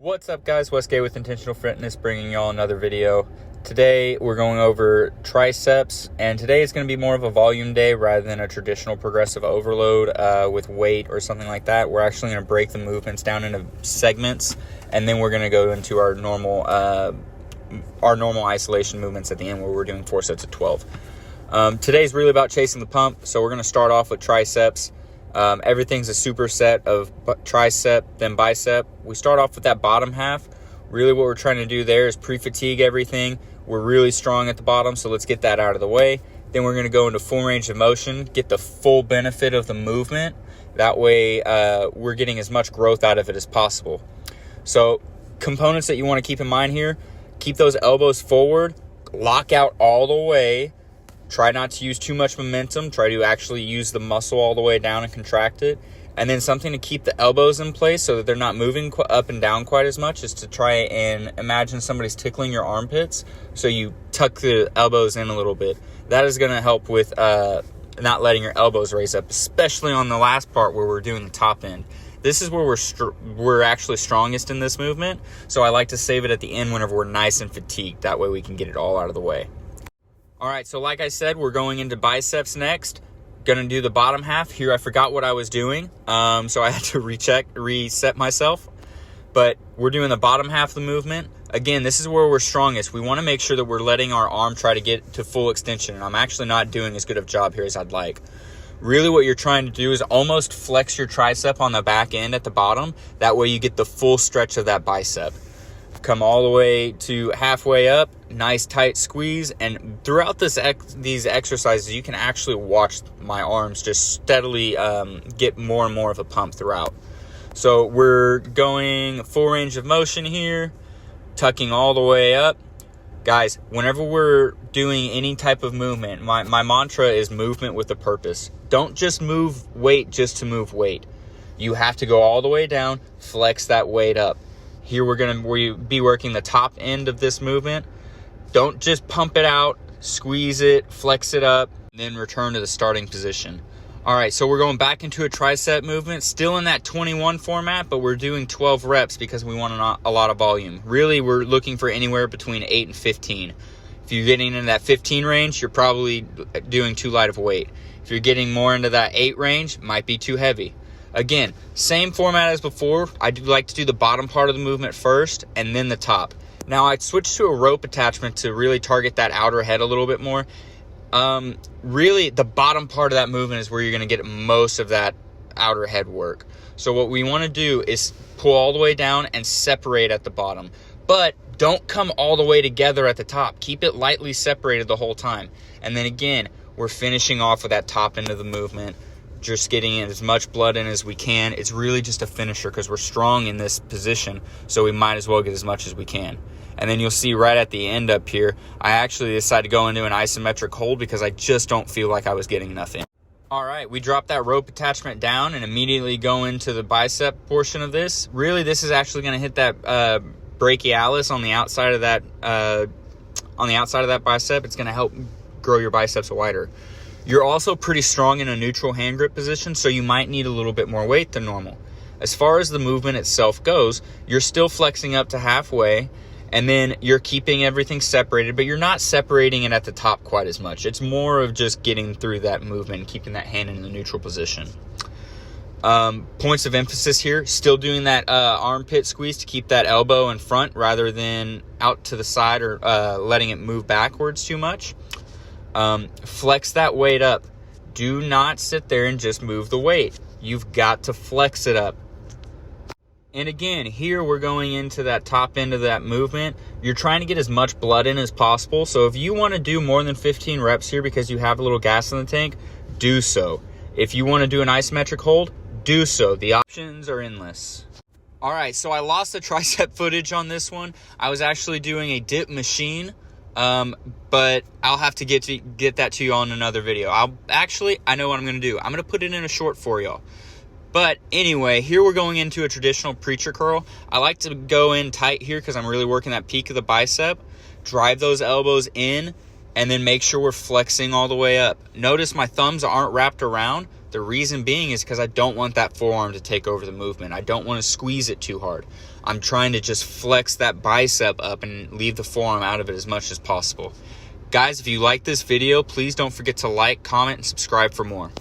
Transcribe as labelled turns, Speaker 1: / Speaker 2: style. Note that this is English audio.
Speaker 1: What's up, guys? Westgate with Intentional Fitness bringing y'all another video. Today we're going over triceps, and today is going to be more of a volume day rather than a traditional progressive overload with weight or something like that. We're actually going to break the movements down into segments, and then we're going to go into our normal isolation movements at the end, where we're doing 4 sets of 12. Today's really about chasing the pump, so we're going to start off with triceps. Everything's a superset of tricep, then bicep. We start off with that bottom half. Really what we're trying to do there is pre-fatigue everything. We're really strong at the bottom, so let's get that out of the way. Then we're going to go into full range of motion, get the full benefit of the movement. That way we're getting as much growth out of it as possible. So components that you want to keep in mind here: keep those elbows forward, lock out all the way. Try not to use too much momentum. Try to actually use the muscle all the way down and contract it. And then something to keep the elbows in place so that they're not moving up and down quite as much is to try and imagine somebody's tickling your armpits. So you tuck the elbows in a little bit. That is going to help with not letting your elbows raise up, especially on the last part where we're doing the top end. This is where we're actually strongest in this movement. So I like to save it at the end whenever we're nice and fatigued. That way we can get it all out of the way. All right, so like I said, we're going into biceps next. Gonna do the bottom half. Here I forgot what I was doing, so I had to reset myself. But we're doing the bottom half of the movement. Again, this is where we're strongest. We wanna make sure that we're letting our arm try to get to full extension, and I'm actually not doing as good of a job here as I'd like. Really what you're trying to do is almost flex your tricep on the back end at the bottom. That way you get the full stretch of that bicep. Come all the way to halfway up, nice tight squeeze, and throughout these exercises you can actually watch my arms just steadily get more and more of a pump throughout. So we're going full range of motion here, tucking all the way up. Guys, whenever we're doing any type of movement, my mantra is movement with a purpose. Don't just move weight just to move weight. You have to go all the way down, flex that weight up. Here we're going to be working the top end of this movement. Don't just pump it out, squeeze it, flex it up, and then return to the starting position. All right, so we're going back into a tricep movement, still in that 21 format, but we're doing 12 reps because we want a lot of volume. Really, we're looking for anywhere between 8 and 15. If you're getting into that 15 range, you're probably doing too light of a weight. If you're getting more into that 8 range, might be too heavy. Again, same format as before. I do like to do the bottom part of the movement first and then the top. Now I'd switch to a rope attachment to really target that outer head a little bit more. Really, the bottom part of that movement is where you're going to get most of that outer head work. So what we want to do is pull all the way down and separate at the bottom. But don't come all the way together at the top. Keep it lightly separated the whole time. And then again, we're finishing off with that top end of the movement. Just getting in as much blood in as we can. It's really just a finisher because we're strong in this position, so we might as well get as much as we can. And then you'll see right at the end up here, I actually decided to go into an isometric hold because I just don't feel like I was getting enough in. All right, we drop that rope attachment down and immediately go into the bicep portion of this. Really, this is actually going to hit that brachialis on the outside of that bicep. It's going to help grow your biceps wider. You're also pretty strong in a neutral hand grip position, so you might need a little bit more weight than normal. As far as the movement itself goes, you're still flexing up to halfway, and then you're keeping everything separated, but you're not separating it at the top quite as much. It's more of just getting through that movement and keeping that hand in the neutral position. Points of emphasis here, still doing that armpit squeeze to keep that elbow in front rather than out to the side or letting it move backwards too much. Flex that weight up. Do not sit there and just move the weight. You've got to flex it up. And again, here we're going into that top end of that movement. You're trying to get as much blood in as possible. So if you want to do more than 15 reps here because you have a little gas in the tank, do so. If you want to do an isometric hold, do so. The options are endless. All right, so I lost the tricep footage on this one. I was actually doing a dip machine. But I'll have to get that to you on another video. I know what I'm going to do. I'm going to put it in a short for y'all. But anyway, here we're going into a traditional preacher curl. I like to go in tight here because I'm really working that peak of the bicep. Drive those elbows in and then make sure we're flexing all the way up. Notice my thumbs aren't wrapped around. The reason being is because I don't want that forearm to take over the movement. I don't want to squeeze it too hard. I'm trying to just flex that bicep up and leave the forearm out of it as much as possible. Guys, if you like this video, please don't forget to like, comment, and subscribe for more.